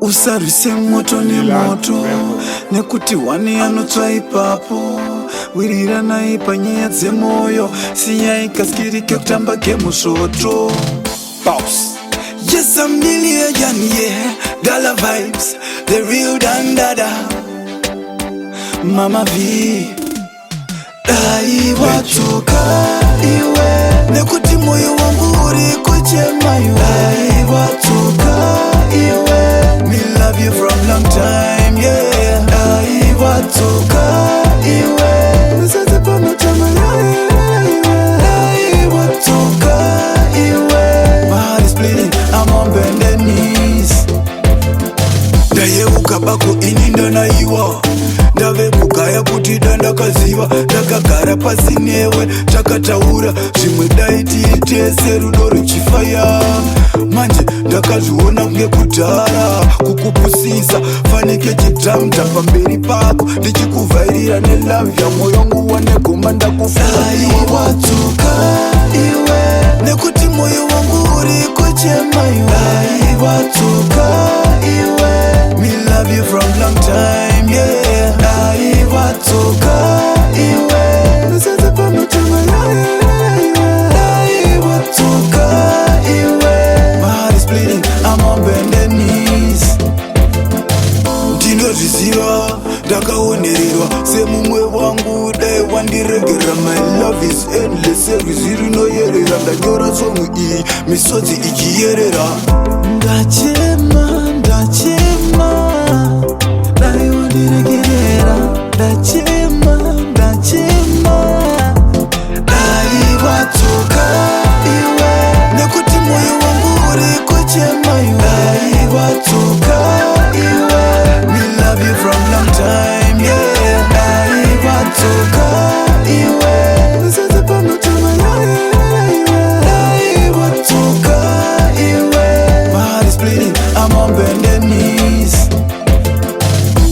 Usarise moto ni moto nekuti wani anotsva ipapo wirira naipa nyaya dzemoyo siyaikaskirike kutamba gemusvoto Boss. Yes, I'm million, yeah. DollarVybez, the real dandada. Mama V, Wadzoka iwe nekuti moyo wangu uri kuchema iwe Wadzoka iwe me love you from long time, yeah. Wadzoka iwe nisase pamatama Wadzoka iwe my heart is bleeding, I'm on bended knees. Daye ukabako ini ndanaiwa ndave kugaya kuti dandakaziva takagara pasi newe takataura zvimwe dai tiitese rudo rwechifaya manje ndakazviona kunge kudhara kukupusisa fanike chidhamta pamberi pako ndichikuvhairira nelove yamwoyo wangu wanegomba ndakufaiwa Wadzoka iwe nekuti moyo wangu uri kuchema iwe Wadzoka iwe me love you from long time, yeah. Wadzoka iwe nisase pamatama Wadzoka iwe my heart is bleeding, I'm on bended knees. Ndinozviziva ndakaonererwa semumwe wangu dai wandiregera my love is endless serwizi rinoyerera ndanyora songu iyi misodzi ichiyerera ndachema dai wandiregerera ndachema dai Wadzoka iwe nekuti moyo wangu uri kuchema iwe Wadzoka iwe me love you from long time, yeah. Wadzoka iwe nisase pamatama Wadzoka iwe my heart is bleeding, I'm on bended knees.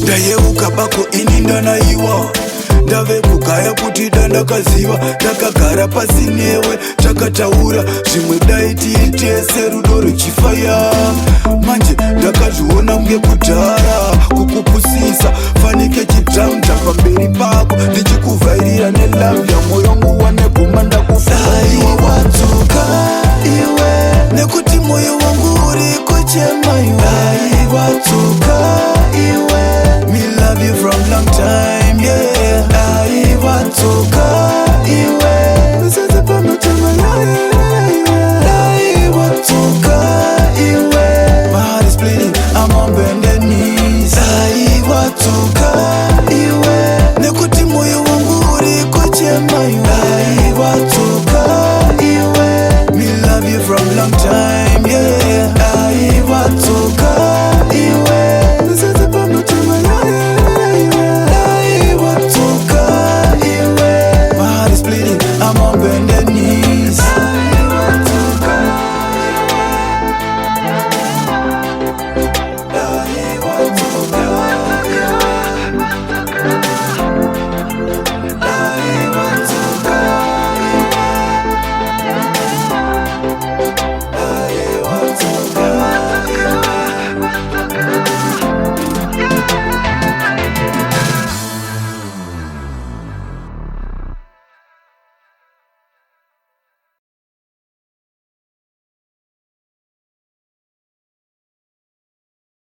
Daye ukabako ini ndanaiwa ndave kugaya kuti dandakaziva takagara pasi newe takataura zvimwe dai tiitese rudo rwechifaya manje ndakazviona kunge kudhara kukupusisa fanike chidhamta pamberi pako ndichikuvhairira nelove yamwoyo wangu wanegomba ndakufaiwa Wadzoka iwe nekuti moyo wangu uri kuchema iwe Wadzoka iwe me love you from long time, yeah. Wadzoka iwe nisase pamatama Wadzoka iwe my heart is bleeding, I'm on bended knees. Wadzoka